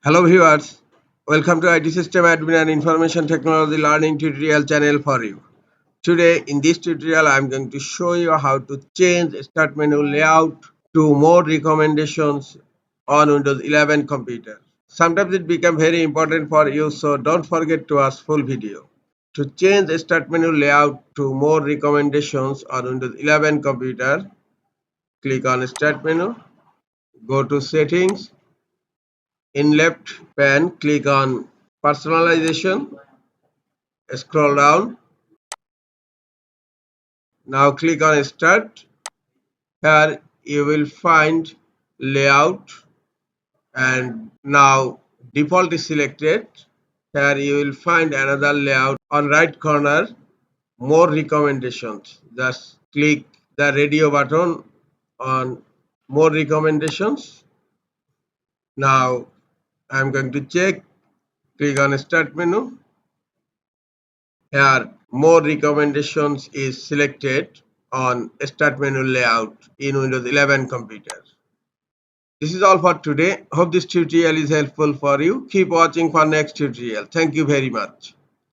Hello viewers, welcome to IT System Admin and Information Technology Learning tutorial channel for you. Today in this tutorial I am going to show you how to change start menu layout to more recommendations on Windows 11 computer. Sometimes it becomes very important for you, so don't forget to watch full video. To change start menu layout to more recommendations on Windows 11 computer, click on start menu, go to settings. In left pane, click on personalization, scroll down. Now click on start. Here you will find layout and now default is selected. Here you will find another layout on right corner, more recommendations. Just click the radio button on more recommendations. Now I am going to check. Click on start menu. Here, more recommendations is selected on Start Menu Layout in Windows 11 computer. This is all for today. Hope this tutorial is helpful for you. Keep watching for next tutorial. Thank you very much.